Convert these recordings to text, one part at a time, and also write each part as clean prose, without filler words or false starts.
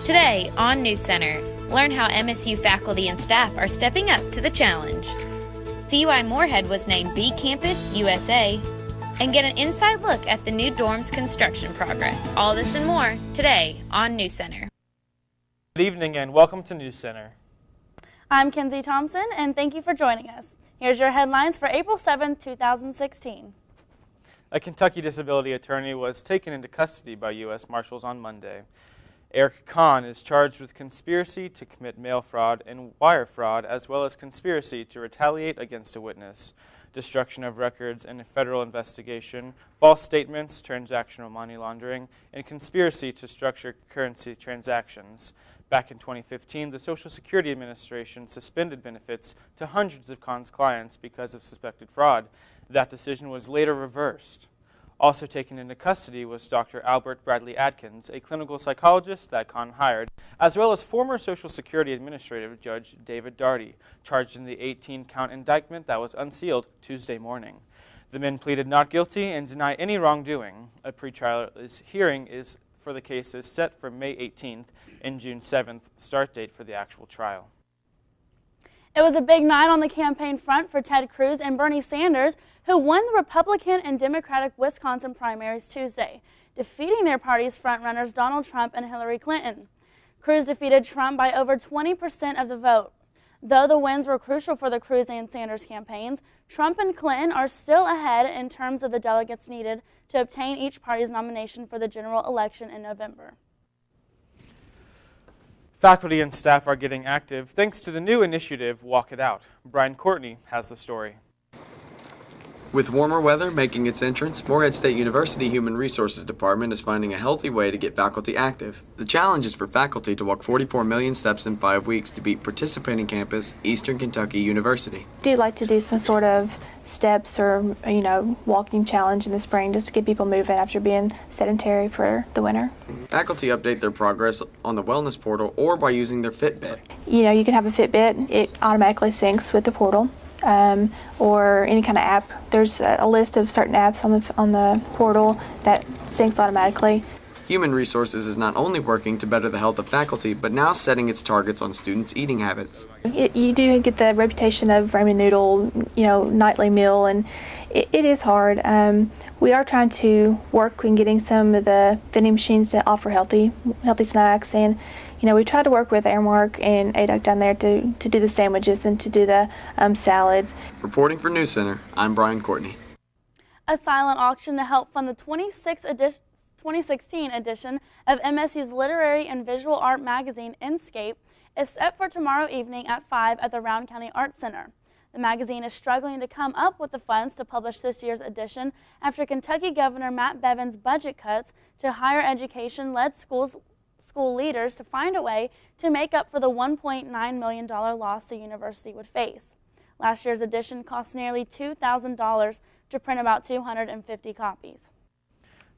Today on Newscenter, learn how MSU faculty and staff are stepping up to the challenge. See why Moorhead was named Bee Campus USA, and get an inside look at the new dorm's construction progress. All this and more today on Newscenter. Good evening and welcome to Newscenter. I'm Kenzie Thompson and thank you for joining us. Here's your headlines for April 7, 2016. A Kentucky disability attorney was taken into custody by U.S. Marshals on Monday. Eric Kahn is charged with conspiracy to commit mail fraud and wire fraud, as well as conspiracy to retaliate against a witness, destruction of records in a federal investigation, false statements, transactional money laundering, and conspiracy to structure currency transactions. Back in 2015, the Social Security Administration suspended benefits to hundreds of Kahn's clients because of suspected fraud. That decision was later reversed. Also taken into custody was Dr. Albert Bradley Adkins, a clinical psychologist that Kahn hired, as well as former Social Security Administrative Judge David Daugherty, charged in the 18-count indictment that was unsealed Tuesday morning. The men pleaded not guilty and deny any wrongdoing. A pretrial hearing for the case is set for May 18th and June 7th, start date for the actual trial. It was a big night on the campaign front for Ted Cruz and Bernie Sanders, who won the Republican and Democratic Wisconsin primaries Tuesday, defeating their party's frontrunners Donald Trump and Hillary Clinton. Cruz defeated Trump by over 20% of the vote. Though the wins were crucial for the Cruz and Sanders campaigns, Trump and Clinton are still ahead in terms of the delegates needed to obtain each party's nomination for the general election in November. Faculty and staff are getting active thanks to the new initiative, Walk It Out. Brian Courtney has the story. With warmer weather making its entrance, Moorhead State University Human Resources Department is finding a healthy way to get faculty active. The challenge is for faculty to walk 44 million steps in 5 weeks to beat participating campus, Eastern Kentucky University. Do like to do some sort of steps or, walking challenge in the spring just to get people moving after being sedentary for the winter. Faculty update their progress on the wellness portal or by using their Fitbit. You can have a Fitbit. It automatically syncs with the portal. Or any kind of app. There's a list of certain apps on the portal that syncs automatically. Human Resources is not only working to better the health of faculty, but now setting its targets on students' eating habits. You do get the reputation of ramen noodle, nightly meal, and it is hard. We are trying to work on getting some of the vending machines to offer healthy snacks, and we try to work with Airmark and ADUC down there to do the sandwiches and to do the salads. Reporting for Newscenter, I'm Brian Courtney. A silent auction to help fund the 2016 edition of MSU's literary and visual art magazine, Inscape, is set for tomorrow evening at 5 at the Round County Arts Center. The magazine is struggling to come up with the funds to publish this year's edition after Kentucky Governor Matt Bevin's budget cuts to higher education led school leaders to find a way to make up for the $1.9 million loss the university would face. Last year's edition cost nearly $2,000 to print about 250 copies.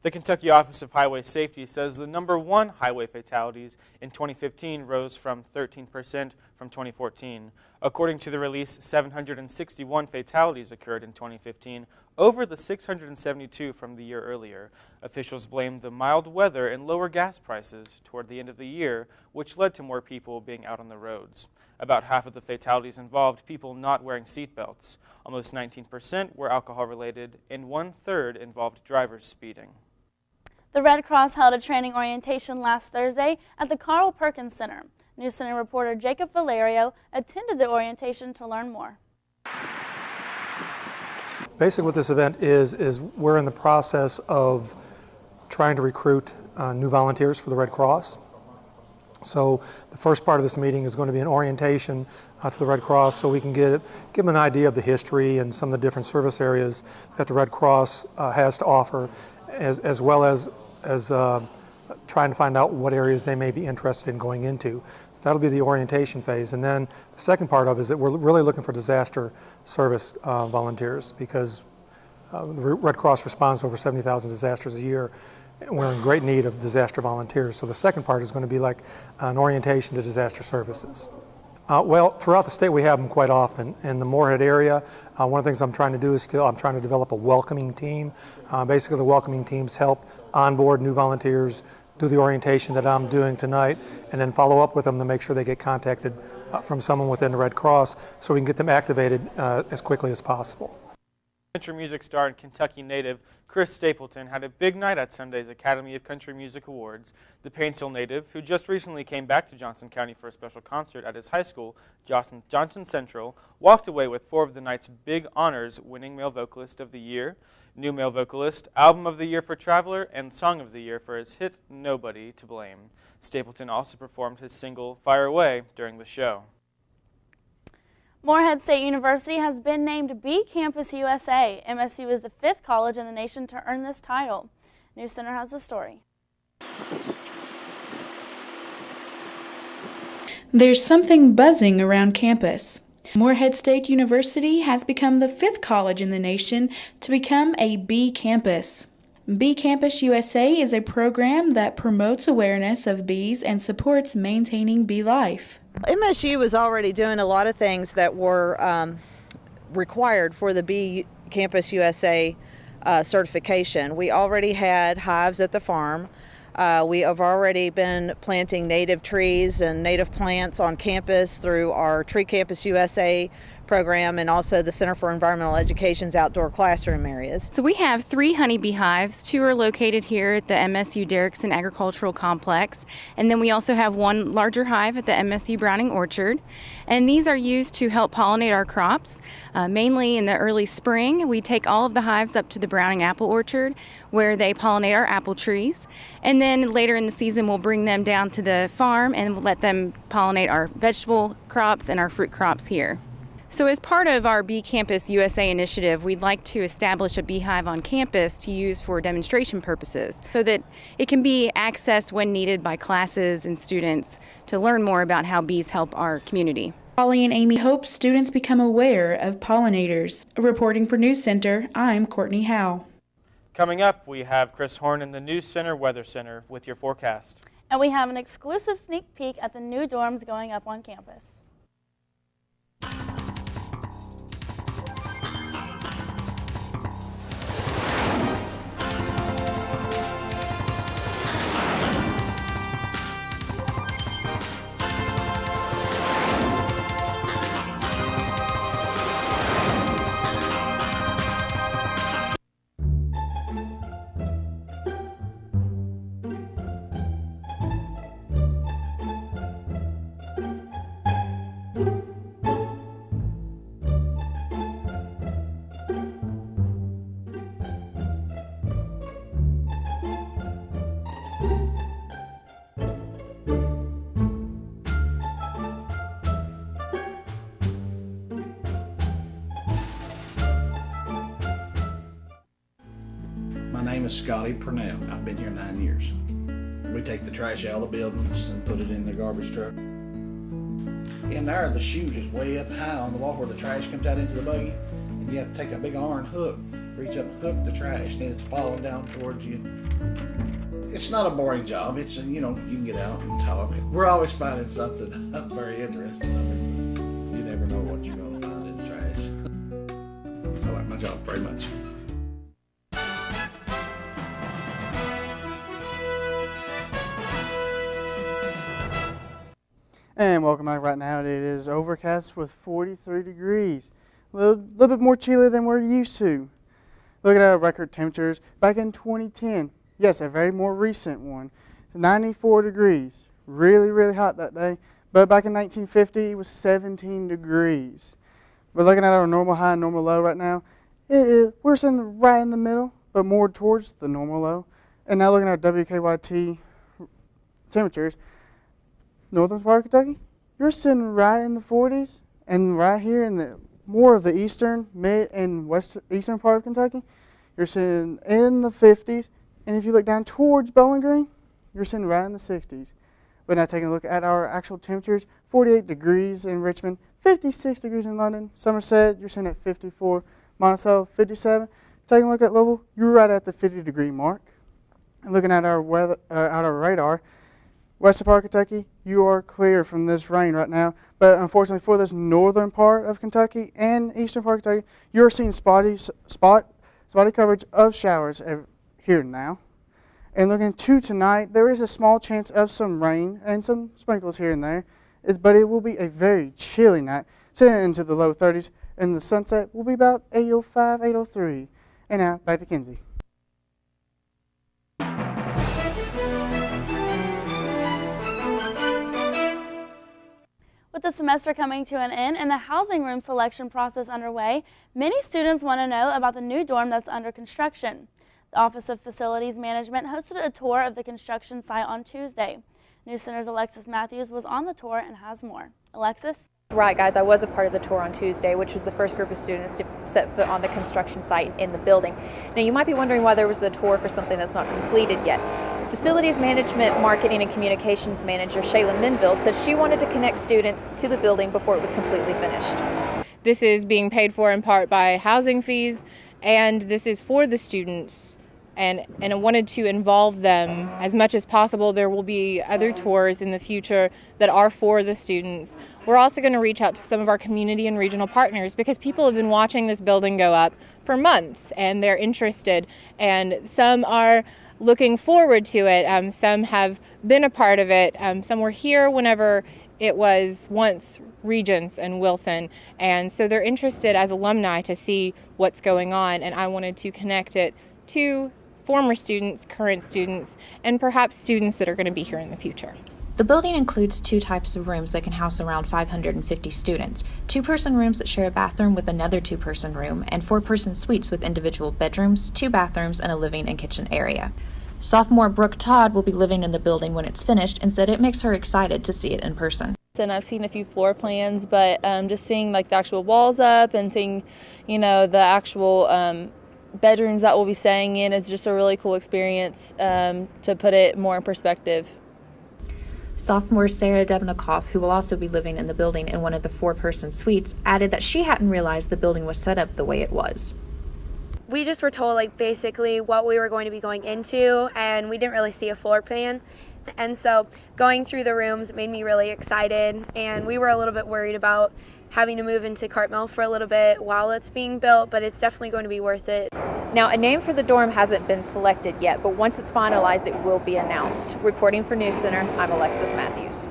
The Kentucky Office of Highway Safety says the number one highway fatalities in 2015 rose from 13% from 2014. According to the release, 761 fatalities occurred in 2015 over the 672 from the year earlier. Officials blamed the mild weather and lower gas prices toward the end of the year, which led to more people being out on the roads. About half of the fatalities involved people not wearing seatbelts. Almost 19% were alcohol-related, and 1/3 involved drivers speeding. The Red Cross held a training orientation last Thursday at the Carl Perkins Center. Newscenter reporter Jacob Valerio attended the orientation to learn more. Basically what this event is we're in the process of trying to recruit new volunteers for the Red Cross. So the first part of this meeting is going to be an orientation to the Red Cross so we can give them an idea of the history and some of the different service areas that the Red Cross has to offer, as well as trying to find out what areas they may be interested in going into. That'll be the orientation phase. And then the second part of it is that we're really looking for disaster service volunteers, because the Red Cross responds to over 70,000 disasters a year, and we're in great need of disaster volunteers. So the second part is going to be like an orientation to disaster services. Well, throughout the state we have them quite often. In the Moorhead area, one of the things I'm trying to do is I'm trying to develop a welcoming team. Basically the welcoming teams help onboard new volunteers, do the orientation that I'm doing tonight, and then follow up with them to make sure they get contacted from someone within the Red Cross so we can get them activated as quickly as possible. Country music star and Kentucky native Chris Stapleton had a big night at Sunday's Academy of Country Music Awards. The Paintsville native, who just recently came back to Johnson County for a special concert at his high school, Johnson Central, walked away with 4 of the night's big honors, winning Male Vocalist of the Year, New Male Vocalist, Album of the Year for Traveler, and Song of the Year for his hit Nobody to Blame. Stapleton also performed his single Fire Away during the show. Morehead State University has been named B Campus USA. MSU is the 5th college in the nation to earn this title. Newscenter has the story. There's something buzzing around campus. Morehead State University has become the 5th college in the nation to become a B Campus. B Campus USA is a program that promotes awareness of bees and supports maintaining bee life. MSU was already doing a lot of things that were required for the B Campus USA certification. We already had hives at the farm. We have already been planting native trees and native plants on campus through our Tree Campus USA program and also the Center for Environmental Education's outdoor classroom areas. So we have 3 honeybee hives. 2 are located here at the MSU Derrickson Agricultural Complex, and then we also have 1 larger hive at the MSU Browning Orchard. And these are used to help pollinate our crops. Mainly in the early spring, we take all of the hives up to the Browning Apple Orchard where they pollinate our apple trees. And then later in the season, we'll bring them down to the farm and we'll let them pollinate our vegetable crops and our fruit crops here. So as part of our Bee Campus USA initiative, we'd like to establish a beehive on campus to use for demonstration purposes so that it can be accessed when needed by classes and students to learn more about how bees help our community. Holly and Amy hope students become aware of pollinators. Reporting for News Center, I'm Courtney Howe. Coming up, we have Chris Horn in the News Center Weather Center with your forecast. And we have an exclusive sneak peek at the new dorms going up on campus. My name is Scotty Purnell. I've been here 9 years. We take the trash out of the buildings and put it in the garbage truck. In there, the chute is way up high on the wall where the trash comes out into the buggy. And you have to take a big iron hook, reach up and hook the trash, and it's falling down towards you. It's not a boring job. It's, you can get out and talk. We're always finding something very interesting. You never know what you're going to find in the trash. I like my job very much. And welcome back. Right now it is overcast with 43 degrees. A little bit more chilly than we're used to. Looking at our record temperatures back in 2010. Yes, a very more recent one. 94 degrees. Really, really hot that day. But back in 1950 it was 17 degrees. We're looking at our normal high and normal low right now. We're sitting right in the middle, but more towards the normal low. And now looking at our WKYT temperatures. Northern part of Kentucky, you're sitting right in the 40s, and right here in the more of the eastern, mid, and eastern part of Kentucky, you're sitting in the 50s, and if you look down towards Bowling Green, you're sitting right in the 60s. But now taking a look at our actual temperatures, 48 degrees in Richmond, 56 degrees in London, Somerset, you're sitting at 54, Monticello, 57. Taking a look at Louisville, you're right at the 50-degree mark. And looking at our weather, our radar, western part of Kentucky, you are clear from this rain right now. But unfortunately for this northern part of Kentucky and eastern part of Kentucky, you're seeing spotty coverage of showers here now. And looking to tonight, there is a small chance of some rain and some sprinkles here and there, but it will be a very chilly night, sitting into the low 30s, and the sunset will be about 8:05, 8:03. And now, back to Kinsey. With the semester coming to an end and the housing room selection process underway, many students want to know about the new dorm that's under construction. The Office of Facilities Management hosted a tour of the construction site on Tuesday. Newscenter's Alexis Matthews was on the tour and has more. Alexis? Right, guys, I was a part of the tour on Tuesday, which was the first group of students to set foot on the construction site in the building. Now, you might be wondering why there was a tour for something that's not completed yet. Facilities Management Marketing and Communications Manager Shayla Minville said she wanted to connect students to the building before it was completely finished. This is being paid for in part by housing fees, and this is for the students. And I wanted to involve them as much as possible. There will be other tours in the future that are for the students. We're also going to reach out to some of our community and regional partners because people have been watching this building go up for months and they're interested. And some are looking forward to it. Some have been a part of it. Some were here whenever it was once Regents and Wilson. And so they're interested as alumni to see what's going on. And I wanted to connect it to former students, current students, and perhaps students that are going to be here in the future. The building includes 2 types of rooms that can house around 550 students, 2-person rooms that share a bathroom with another 2-person room, and 4-person suites with individual bedrooms, 2 bathrooms, and a living and kitchen area. Sophomore Brooke Todd will be living in the building when it's finished and said it makes her excited to see it in person. And I've seen a few floor plans, but just seeing like the actual walls up and seeing, the actual bedrooms that we'll be staying in is just a really cool experience to put it more in perspective. Sophomore Sarah Debnikoff, who will also be living in the building in one of the 4-person suites, added that she hadn't realized the building was set up the way it was. We just were told basically what we were going to be going into, and we didn't really see a floor plan. And so going through the rooms made me really excited, and we were a little bit worried about having to move into Cartmel for a little bit while it's being built, but it's definitely going to be worth it. Now, a name for the dorm hasn't been selected yet, but once it's finalized, it will be announced. Reporting for News Center, I'm Alexis Matthews.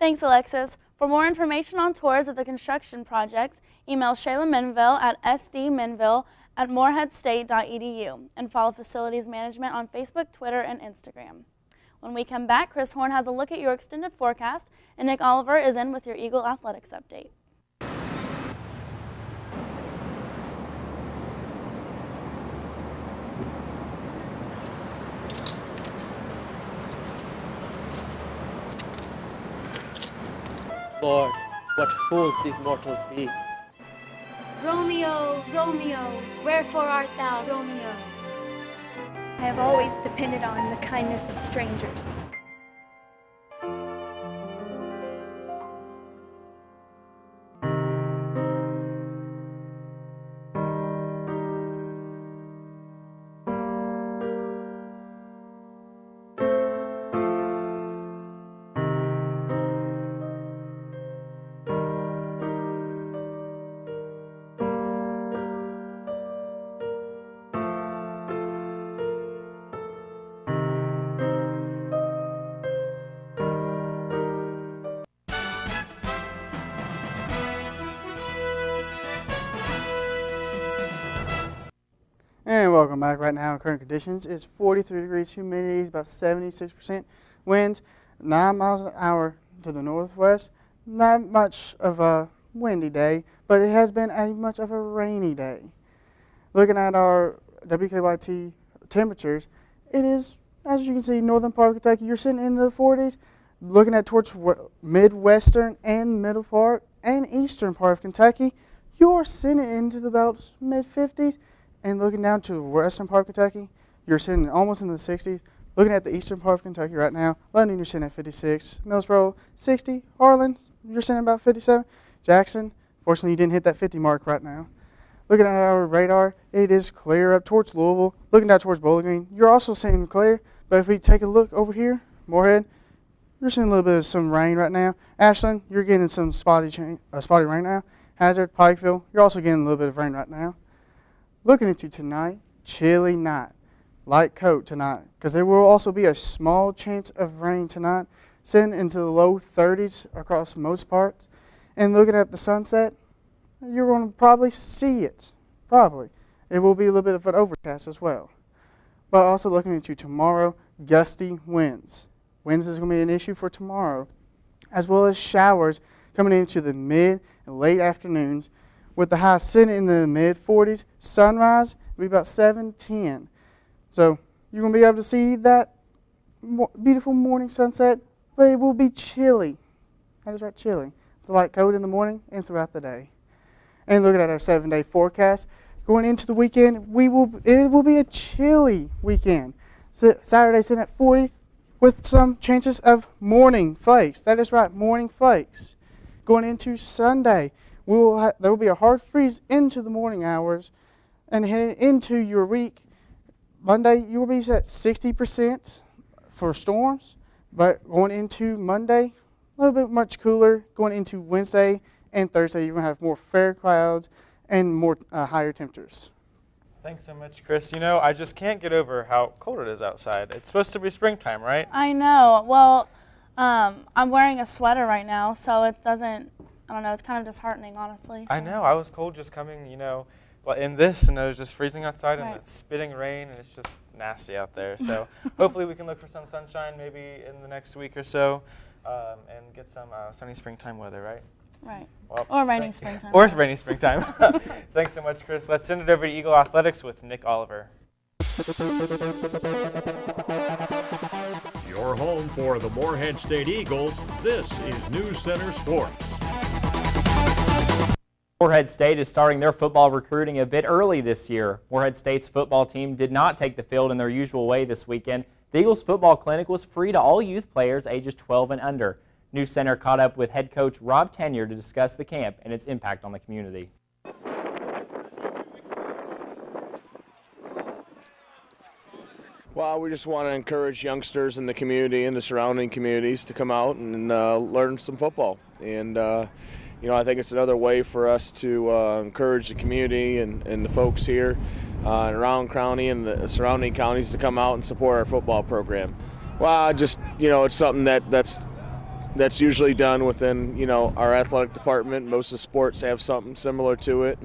Thanks, Alexis. For more information on tours of the construction projects, email Shayla Minville at sdminville@moreheadstate.edu and follow Facilities Management on Facebook, Twitter, and Instagram. When we come back, Chris Horn has a look at your extended forecast, and Nick Oliver is in with your Eagle Athletics update. Lord, what fools these mortals be. Romeo, Romeo, wherefore art thou, Romeo? I have always depended on the kindness of strangers. And welcome back. Right now, current conditions is 43 degrees, humidity is about 76%, winds 9 miles an hour to the northwest. Not much of a windy day, but it has been much of a rainy day. Looking at our WKYT temperatures, it is, as you can see, northern part of Kentucky, you're sitting in the 40s. Looking at towards midwestern and middle part and eastern part of Kentucky, you're sitting into the about mid-50s. And looking down to the western part of Kentucky, you're sitting almost in the 60s. Looking at the eastern part of Kentucky right now, London, you're sitting at 56. Millsboro, 60. Harlan, you're sitting about 57. Jackson, fortunately, you didn't hit that 50 mark right now. Looking at our radar, it is clear up towards Louisville. Looking down towards Bowling Green, you're also seeing clear. But if we take a look over here, Moorhead, you're seeing a little bit of some rain right now. Ashland, you're getting some spotty rain now. Hazard, Pikeville, you're also getting a little bit of rain right now. Looking at you tonight, chilly night. light coat tonight, because there will also be a small chance of rain tonight, sitting into the low 30s across most parts. And looking at the sunset, you're going to probably see it. Probably. It will be a little bit of an overcast as well. But also looking into tomorrow, gusty winds. Winds is going to be an issue for tomorrow, as well as showers coming into the mid and late afternoons, with the high sitting in the mid 40s. Sunrise will be about 7:10. So you're going to be able to see that beautiful morning sunset, but it will be chilly. That is right, chilly. The light coat in the morning and throughout the day. And looking at our 7-day forecast, going into the weekend, it will be a chilly weekend. So Saturday sitting at 40 with some chances of morning flakes. That is right, morning flakes. Going into Sunday, there will be a hard freeze into the morning hours, and heading into your week, Monday you will be at 60% for storms, but going into Monday, a little bit much cooler. Going into Wednesday and Thursday, you're going to have more fair clouds and more higher temperatures. Thanks so much, Chris. You know, I just can't get over how cold it is outside. It's supposed to be springtime, right? I know. Well, I'm wearing a sweater right now, so it doesn't, I don't know, it's kind of disheartening, honestly. So. I know. I was cold just coming, in this, and it was just freezing outside, right. And it's spitting rain, and it's just nasty out there. So hopefully we can look for some sunshine maybe in the next week or so, and get some sunny springtime weather, right? Right. Well, or rainy springtime. Or rainy springtime. Thanks so much, Chris. Let's send it over to Eagle Athletics with Nick Oliver. Your home for the Morehead State Eagles, this is Newscenter Sports. Morehead State is starting their football recruiting a bit early this year. Morehead State's football team did not take the field in their usual way this weekend. The Eagles football clinic was free to all youth players ages 12 and under. Newscenter caught up with head coach Rob Tenyer to discuss the camp and its impact on the community. Well, we just want to encourage youngsters in the community and the surrounding communities to come out and learn some football. And, I think it's another way for us to encourage the community and the folks here in Round County and the surrounding counties to come out and support our football program. Well, it's something that's usually done within, our athletic department. Most of the sports have something similar to it,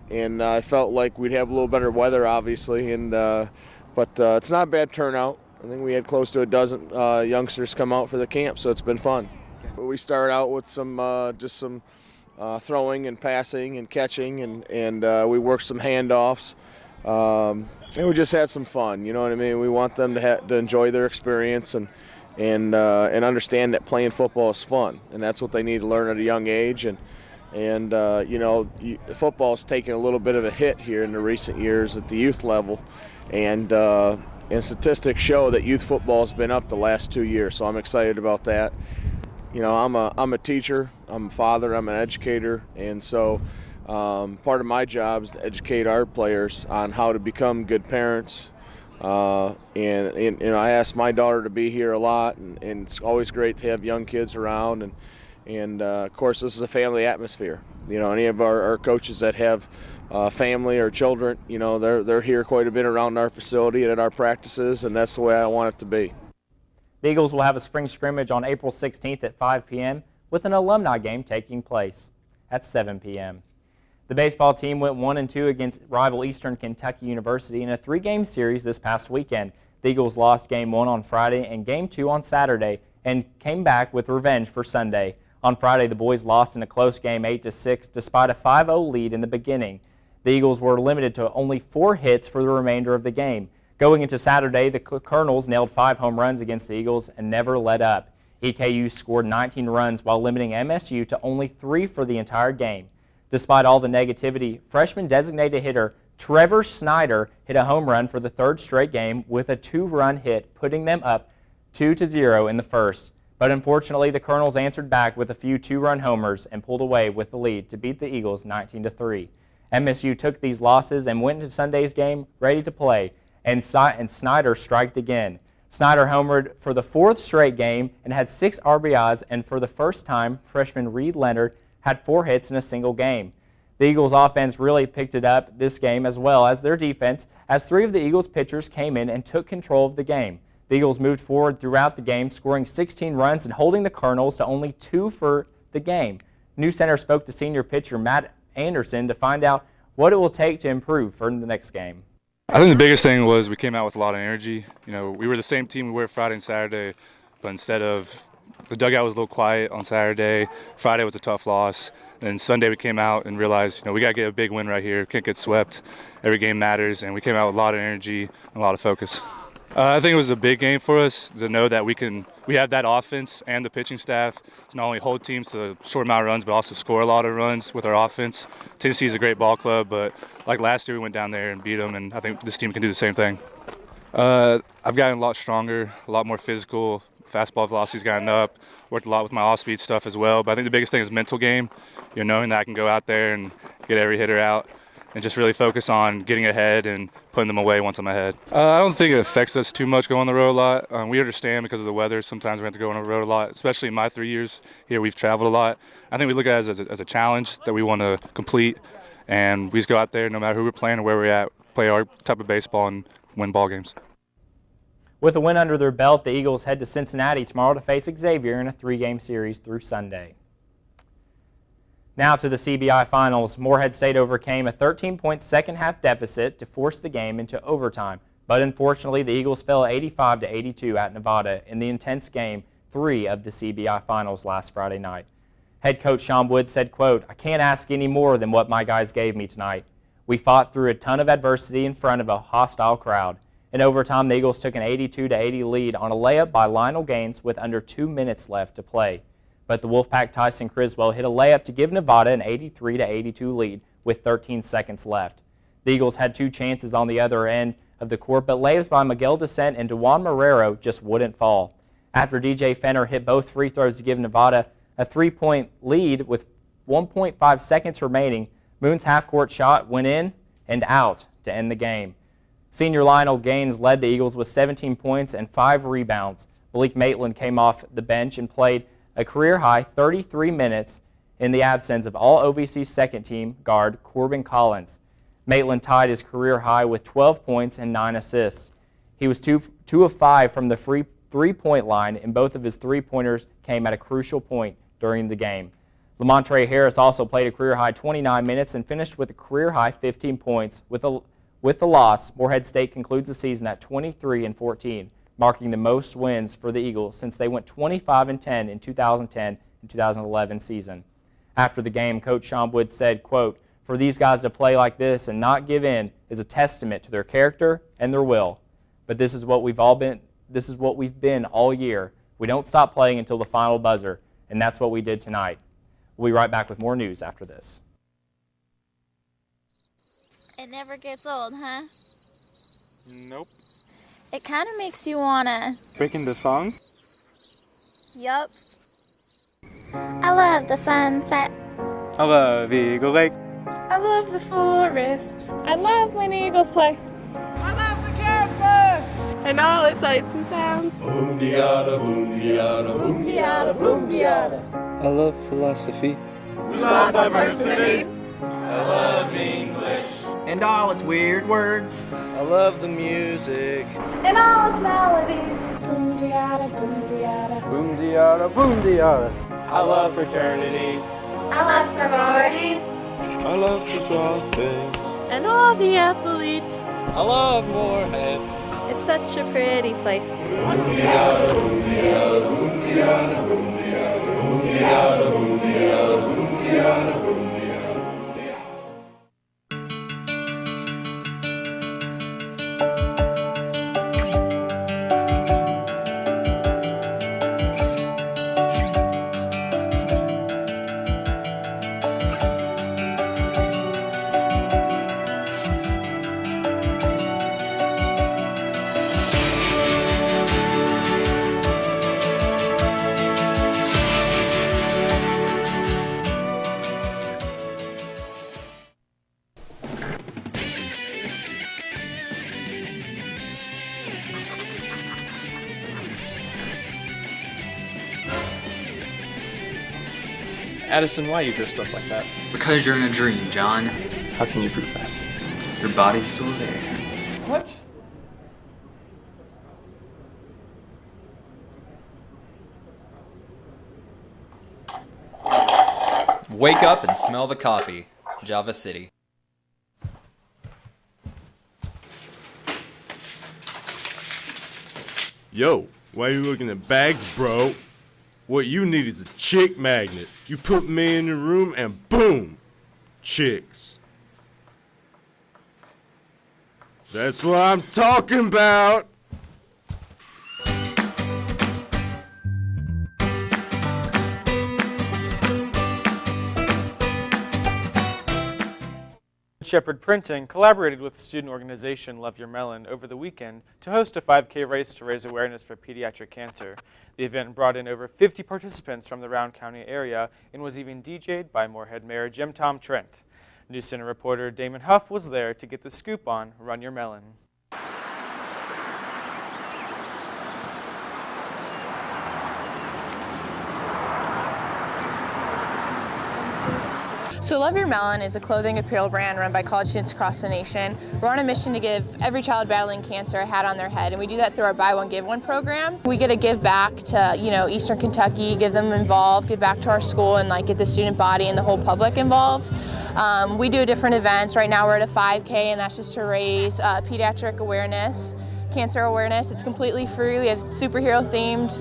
and I felt like we'd have a little better weather, obviously, but it's not a bad turnout. I think we had close to a dozen youngsters come out for the camp, so it's been fun. We started out with some throwing and passing and catching, and we worked some handoffs, and we just had some fun. You know what I mean? We want them to enjoy their experience and understand that playing football is fun, and that's what they need to learn at a young age. And football's taken a little bit of a hit here in the recent years at the youth level, and statistics show that youth football's been up the last 2 years. So I'm excited about that. I'm a teacher, I'm a father, I'm an educator, and so part of my job is to educate our players on how to become good parents. I ask my daughter to be here a lot, and it's always great to have young kids around, and of course this is a family atmosphere. Any of our coaches that have family or children, they're here quite a bit around our facility and at our practices, and that's the way I want it to be. The Eagles will have a spring scrimmage on April 16th at 5 p.m. with an alumni game taking place at 7 p.m. The baseball team went 1-2 against rival Eastern Kentucky University in a 3-game series this past weekend. The Eagles lost Game 1 on Friday and Game 2 on Saturday and came back with revenge for Sunday. On Friday, the boys lost in a close game 8-6 despite a 5-0 lead in the beginning. The Eagles were limited to only 4 hits for the remainder of the game. Going into Saturday, the Colonels nailed 5 home runs against the Eagles and never let up. EKU scored 19 runs while limiting MSU to only 3 for the entire game. Despite all the negativity, freshman designated hitter Trevor Snyder hit a home run for the 3rd straight game with a 2-run hit, putting them up 2-0 in the first. But unfortunately, the Colonels answered back with a few 2-run homers and pulled away with the lead to beat the Eagles 19-3. MSU took these losses and went into Sunday's game ready to play, and Snyder striked again. Snyder homered for the 4th straight game and had 6 RBIs, and for the first time, freshman Reed Leonard had 4 hits in a single game. The Eagles offense really picked it up this game as well as their defense, as 3 of the Eagles pitchers came in and took control of the game. The Eagles moved forward throughout the game, scoring 16 runs and holding the Colonels to only 2 for the game. Newscenter spoke to senior pitcher Matt Anderson to find out what it will take to improve for the next game. I think the biggest thing was we came out with a lot of energy. You know, we were the same team we were Friday and Saturday, but instead of the dugout was a little quiet on Saturday, Friday was a tough loss, and Sunday we came out and realized, you know, we got to get a big win right here. Can't get swept. Every game matters, and we came out with a lot of energy and a lot of focus. I think it was a big game for us to know that we have that offense and the pitching staff to not only hold teams to a short amount of runs, but also score a lot of runs with our offense. Tennessee is a great ball club, but like last year we went down there and beat them, and I think this team can do the same thing. I've gotten a lot stronger, a lot more physical. Fastball velocity's gotten up. Worked a lot with my off-speed stuff as well. But I think the biggest thing is mental game. You know, knowing that I can go out there and get every hitter out, and just really focus on getting ahead and putting them away once I'm ahead. I don't think it affects us too much going on the road a lot. We understand because of the weather. Sometimes we have to go on the road a lot, especially in my 3 years here. We've traveled a lot. I think we look at it as a challenge that we want to complete, and we just go out there no matter who we're playing or where we're at, play our type of baseball and win ball games. With a win under their belt, the Eagles head to Cincinnati tomorrow to face Xavier in a 3-game series through Sunday. Now to the CBI Finals. Morehead State overcame a 13-point second-half deficit to force the game into overtime. But unfortunately, the Eagles fell 85-82 at Nevada in the intense Game 3 of the CBI Finals last Friday night. Head coach Sean Wood said, quote, "I can't ask any more than what my guys gave me tonight. We fought through a ton of adversity in front of a hostile crowd. In overtime, the Eagles took an 82-80 lead on a layup by Lionel Gaines with under 2 minutes left to play. But the Wolfpack Tyson Criswell hit a layup to give Nevada an 83-82 lead with 13 seconds left. The Eagles had 2 chances on the other end of the court, but layups by Miguel Descent and DeJuan Marrero just wouldn't fall. After DJ Fenner hit both free throws to give Nevada a 3-point lead with 1.5 seconds remaining, Moon's half-court shot went in and out to end the game. Senior Lionel Gaines led the Eagles with 17 points and 5 rebounds. Malik Maitland came off the bench and played a career-high 33 minutes in the absence of all OVC second-team guard Corbin Collins. Maitland tied his career high with 12 points and 9 assists. He was 2 of 5 from the free three-point line, and both of his three-pointers came at a crucial point during the game. Lamontre Harris also played a career-high 29 minutes and finished with a career-high 15 points. With the loss, Morehead State concludes the season at 23-14, marking the most wins for the Eagles since they went 25-10 in 2010 and 2011 season. After the game, Coach Sean Wood said, quote, "For these guys to play like this and not give in is a testament to their character and their will. But this is what we've been all year. We don't stop playing until the final buzzer, and that's what we did tonight." We'll be right back with more news after this. It never gets old, huh? Nope. It kind of makes you wanna... Breaking the song? Yup. I love the sunset. I love Eagle Lake. I love the forest. I love when eagles play. I love the campus! And all its sights and sounds. Boom-de-yada, boom-de-yada, boom-de-yada, boom-de-yada. I love philosophy. We love diversity. I love English. And all its weird words. I love the music. And all its melodies. Boom-de-yada, boom-de-yada. Boom-de-yada, boom-de-yada. I love fraternities. I love sororities. I love to draw things. And all the athletes. I love Morehead. It's such a pretty place. Boom-de-yada, boom-de-yada, boom-de-yada, boom-de-yada, boom-de-yada, boom-de-yada, boom-de-yada, boom-de-yada. Addison, why are you dressed up like that? Because you're in a dream, John. How can you prove that? Your body's still there. What? Wake up and smell the coffee. Java City. Yo, why you looking at bags, bro? What you need is a chick magnet. You put me in your room and boom, chicks. That's what I'm talking about. Shepherd Printing collaborated with student organization Love Your Melon over the weekend to host a 5K race to raise awareness for pediatric cancer. The event brought in over 50 participants from the Round County area and was even DJ'd by Moorhead Mayor Jim Tom Trent. Newscenter reporter Damon Huff was there to get the scoop on Run Your Melon. So Love Your Melon is a clothing apparel brand run by college students across the nation. We're on a mission to give every child battling cancer a hat on their head, and we do that through our Buy One Give One program. We get to give back to, Eastern Kentucky, give them involved, give back to our school, and get the student body and the whole public involved. We do different events. Right now we're at a 5K, and that's just to raise pediatric awareness, cancer awareness. It's completely free. We have superhero themed.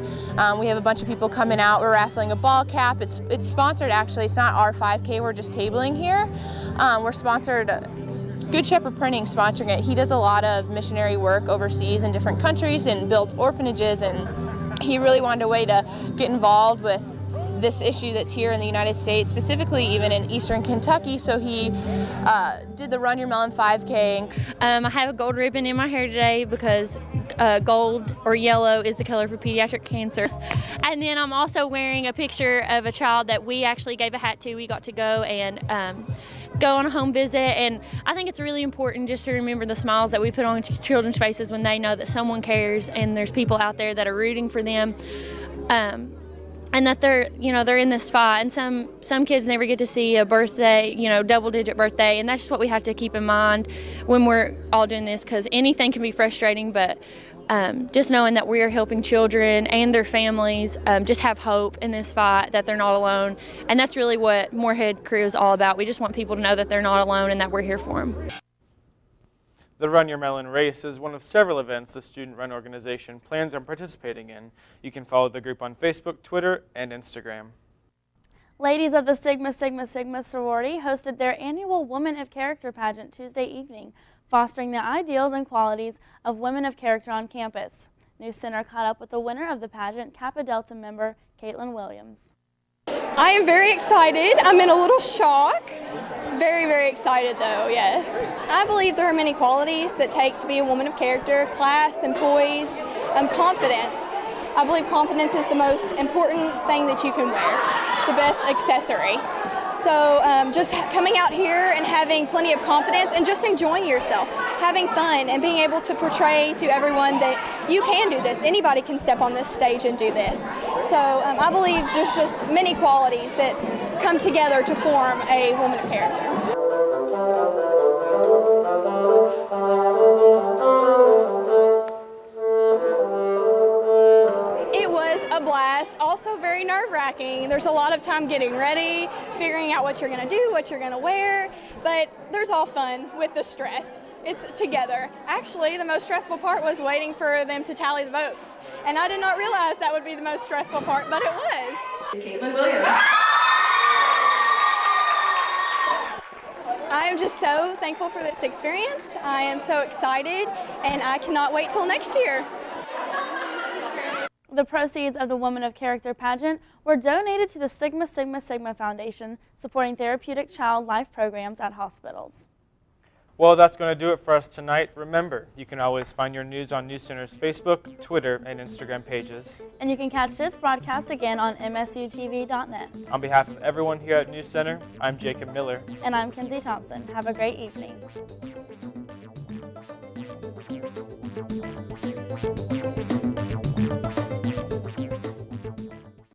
We have a bunch of people coming out. We're raffling a ball cap. It's sponsored actually. It's not our 5K. We're just tabling here. We're sponsored. Good Shepherd Printing sponsoring it. He does a lot of missionary work overseas in different countries and builds orphanages, and he really wanted a way to get involved with this issue that's here in the United States, specifically even in Eastern Kentucky, so he did the Run Your Melon 5K. I have a gold ribbon in my hair today because gold or yellow is the color for pediatric cancer. And then I'm also wearing a picture of a child that we actually gave a hat to. We got to go and go on a home visit, and I think it's really important just to remember the smiles that we put on children's faces when they know that someone cares and there's people out there that are rooting for them. And that they're in this fight, and some kids never get to see a birthday, double-digit birthday, and that's just what we have to keep in mind when we're all doing this, because anything can be frustrating, but just knowing that we are helping children and their families just have hope in this fight, that they're not alone, and that's really what Moorhead Crew is all about. We just want people to know that they're not alone and that we're here for them. The Run Your Melon race is one of several events the student-run organization plans on participating in. You can follow the group on Facebook, Twitter, and Instagram. Ladies of the Sigma Sigma Sigma sorority hosted their annual Women of Character pageant Tuesday evening, fostering the ideals and qualities of women of character on campus. Newscenter caught up with the winner of the pageant, Kappa Delta member Caitlin Williams. I am very excited. I'm in a little shock. Very, very excited though, yes. I believe there are many qualities that take to be a woman of character: class, and poise, confidence. I believe confidence is the most important thing that you can wear, the best accessory. So just coming out here and having plenty of confidence and just enjoying yourself, having fun, and being able to portray to everyone that you can do this. Anybody can step on this stage and do this. So I believe just many qualities that come together to form a woman of character. A blast, also very nerve-wracking. There's a lot of time getting ready, figuring out what you're going to do, what you're going to wear, but there's all fun with the stress. It's together. Actually, the most stressful part was waiting for them to tally the votes, and I did not realize that would be the most stressful part, but it was. Caitlin Williams. I am just so thankful for this experience. I am so excited, and I cannot wait till next year. The proceeds of the Women of Character pageant were donated to the Sigma Sigma Sigma Foundation, supporting therapeutic child life programs at hospitals. Well, that's going to do it for us tonight. Remember, you can always find your news on Newscenter's Facebook, Twitter, and Instagram pages. And you can catch this broadcast again on msutv.net. On behalf of everyone here at Newscenter, I'm Jacob Miller. And I'm Kenzie Thompson. Have a great evening.